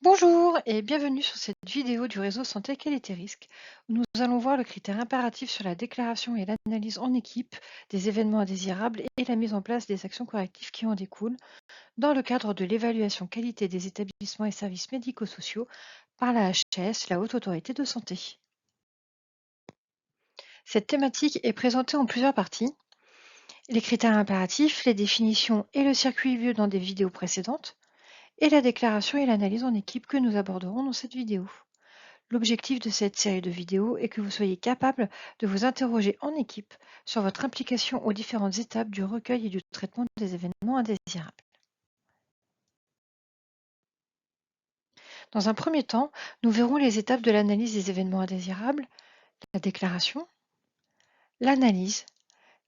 Bonjour et bienvenue sur cette vidéo du réseau Santé Qualité Risque, où nous allons voir le critère impératif sur la déclaration et l'analyse en équipe des événements indésirables et la mise en place des actions correctives qui en découlent dans le cadre de l'évaluation qualité des établissements et services médico-sociaux par la HAS, la Haute Autorité de Santé. Cette thématique est présentée en plusieurs parties. Les critères impératifs, les définitions et le circuit vu dans des vidéos précédentes, et la déclaration et l'analyse en équipe que nous aborderons dans cette vidéo. L'objectif de cette série de vidéos est que vous soyez capable de vous interroger en équipe sur votre implication aux différentes étapes du recueil et du traitement des événements indésirables. Dans un premier temps, nous verrons les étapes de l'analyse des événements indésirables, la déclaration, l'analyse,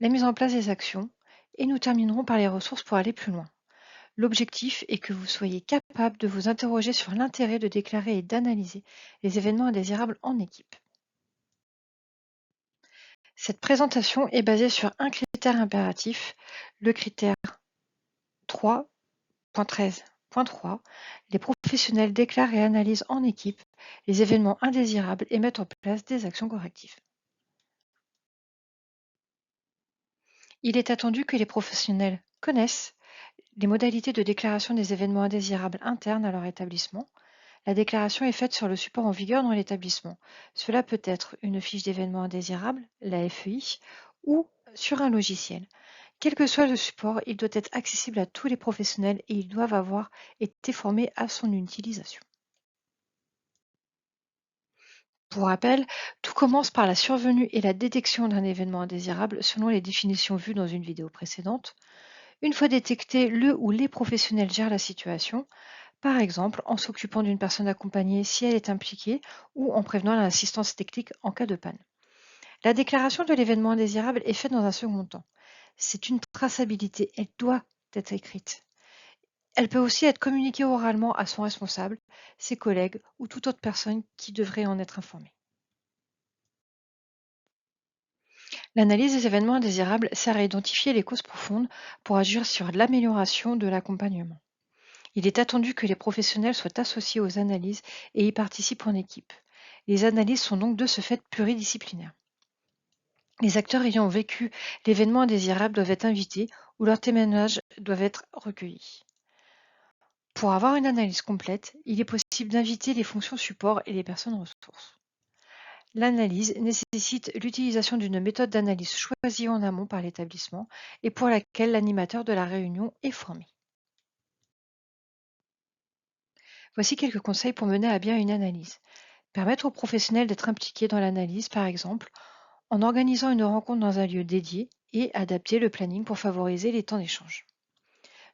la mise en place des actions, et nous terminerons par les ressources pour aller plus loin. L'objectif est que vous soyez capable de vous interroger sur l'intérêt de déclarer et d'analyser les événements indésirables en équipe. Cette présentation est basée sur un critère impératif, le critère 3.13.3. Les professionnels déclarent et analysent en équipe les événements indésirables et mettent en place des actions correctives. Il est attendu que les professionnels connaissent les modalités de déclaration des événements indésirables internes à leur établissement. La déclaration est faite sur le support en vigueur dans l'établissement. Cela peut être une fiche d'événements indésirables, la FEI, ou sur un logiciel. Quel que soit le support, il doit être accessible à tous les professionnels et ils doivent avoir été formés à son utilisation. Pour rappel, tout commence par la survenue et la détection d'un événement indésirable selon les définitions vues dans une vidéo précédente. Une fois détecté, le ou les professionnels gèrent la situation, par exemple en s'occupant d'une personne accompagnée si elle est impliquée ou en prévenant l'assistance technique en cas de panne. La déclaration de l'événement indésirable est faite dans un second temps. C'est une traçabilité, elle doit être écrite. Elle peut aussi être communiquée oralement à son responsable, ses collègues ou toute autre personne qui devrait en être informée. L'analyse des événements indésirables sert à identifier les causes profondes pour agir sur l'amélioration de l'accompagnement. Il est attendu que les professionnels soient associés aux analyses et y participent en équipe. Les analyses sont donc de ce fait pluridisciplinaires. Les acteurs ayant vécu l'événement indésirable doivent être invités ou leurs témoignages doivent être recueillis. Pour avoir une analyse complète, il est possible d'inviter les fonctions support et les personnes ressources. L'analyse nécessite l'utilisation d'une méthode d'analyse choisie en amont par l'établissement et pour laquelle l'animateur de la réunion est formé. Voici quelques conseils pour mener à bien une analyse. Permettre aux professionnels d'être impliqués dans l'analyse, par exemple, en organisant une rencontre dans un lieu dédié et adapter le planning pour favoriser les temps d'échange.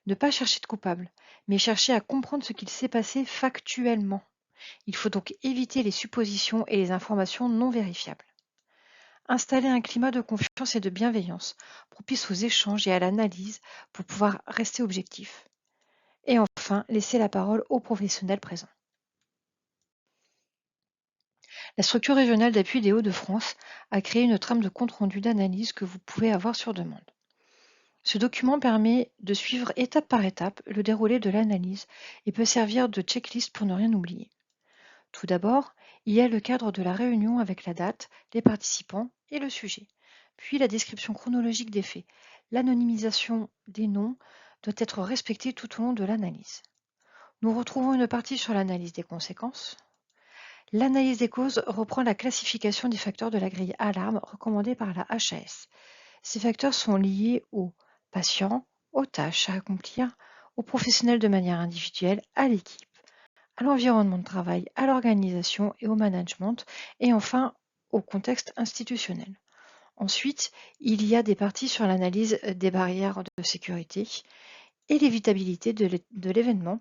Ne pas chercher de coupable, mais chercher à comprendre ce qu'il s'est passé factuellement. Il faut donc éviter les suppositions et les informations non vérifiables. Installer un climat de confiance et de bienveillance, propice aux échanges et à l'analyse pour pouvoir rester objectif. Et enfin, laisser la parole aux professionnels présents. La structure régionale d'appui des Hauts-de-France a créé une trame de compte-rendu d'analyse que vous pouvez avoir sur demande. Ce document permet de suivre étape par étape le déroulé de l'analyse et peut servir de checklist pour ne rien oublier. Tout d'abord, il y a le cadre de la réunion avec la date, les participants et le sujet. Puis la description chronologique des faits. L'anonymisation des noms doit être respectée tout au long de l'analyse. Nous retrouvons une partie sur l'analyse des conséquences. L'analyse des causes reprend la classification des facteurs de la grille alarme recommandée par la HAS. Ces facteurs sont liés aux patients, aux tâches à accomplir, aux professionnels de manière individuelle, à l'équipe, à l'environnement de travail, à l'organisation et au management, et enfin au contexte institutionnel. Ensuite, il y a des parties sur l'analyse des barrières de sécurité et l'évitabilité de l'événement,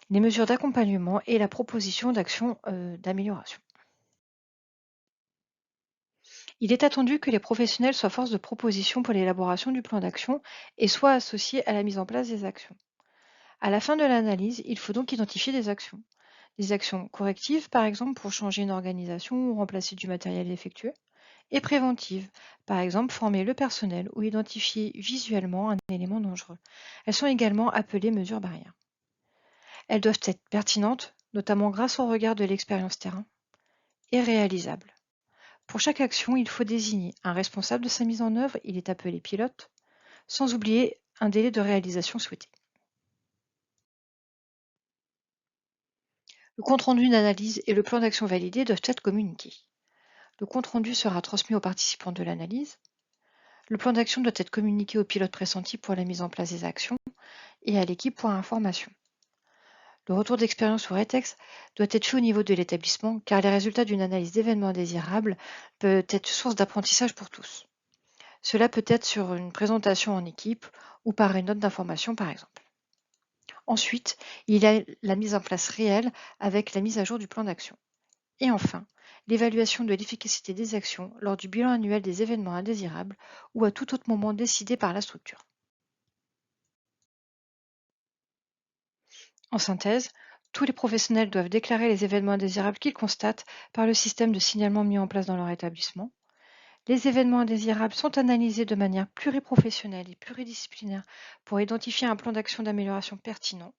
les mesures d'accompagnement et la proposition d'actions d'amélioration. Il est attendu que les professionnels soient force de proposition pour l'élaboration du plan d'action et soient associés à la mise en place des actions. À la fin de l'analyse, il faut donc identifier des actions. Des actions correctives, par exemple, pour changer une organisation ou remplacer du matériel défectueux, et préventives, par exemple, former le personnel ou identifier visuellement un élément dangereux. Elles sont également appelées mesures barrières. Elles doivent être pertinentes, notamment grâce au regard de l'expérience terrain, est réalisable. Pour chaque action, il faut désigner un responsable de sa mise en œuvre, il est appelé pilote, sans oublier un délai de réalisation souhaité. Le compte-rendu d'analyse et le plan d'action validé doivent être communiqués. Le compte-rendu sera transmis aux participants de l'analyse. Le plan d'action doit être communiqué au pilote pressenti pour la mise en place des actions et à l'équipe pour information. Le retour d'expérience ou rétex doit être fait au niveau de l'établissement car les résultats d'une analyse d'événements indésirables peuvent être source d'apprentissage pour tous. Cela peut être sur une présentation en équipe ou par une note d'information par exemple. Ensuite, il y a la mise en place réelle avec la mise à jour du plan d'action. Et enfin, l'évaluation de l'efficacité des actions lors du bilan annuel des événements indésirables ou à tout autre moment décidé par la structure. En synthèse, tous les professionnels doivent déclarer les événements indésirables qu'ils constatent par le système de signalement mis en place dans leur établissement. Les événements indésirables sont analysés de manière pluriprofessionnelle et pluridisciplinaire pour identifier un plan d'action d'amélioration pertinent.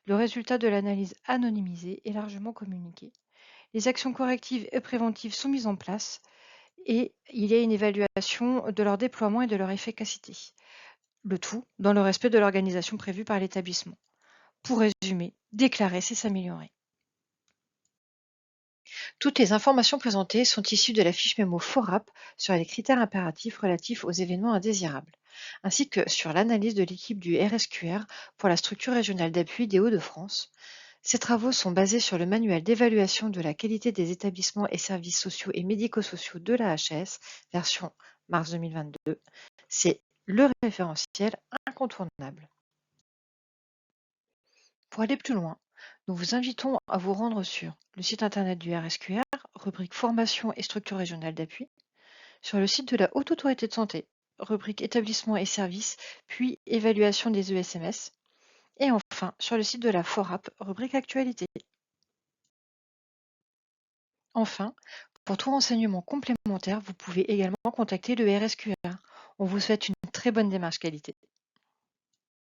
Le résultat de l'analyse anonymisée est largement communiqué. Les actions correctives et préventives sont mises en place et il y a une évaluation de leur déploiement et de leur efficacité. Le tout dans le respect de l'organisation prévue par l'établissement. Pour résumer, déclarer, c'est s'améliorer. Toutes les informations présentées sont issues de la fiche mémo FORAP sur les critères impératifs relatifs aux événements indésirables, ainsi que sur l'analyse de l'équipe du RSQR pour la structure régionale d'appui des Hauts-de-France. Ces travaux sont basés sur le manuel d'évaluation de la qualité des établissements et services sociaux et médico-sociaux de la HAS, version mars 2022. C'est le référentiel incontournable. Pour aller plus loin, nous vous invitons à vous rendre sur le site internet du RSQR, rubrique formation et structure régionale d'appui, sur le site de la Haute Autorité de Santé, rubrique établissements et services, puis évaluation des ESMS, et enfin sur le site de la FORAP, rubrique actualité. Enfin, pour tout renseignement complémentaire, vous pouvez également contacter le RSQR. On vous souhaite une très bonne démarche qualité.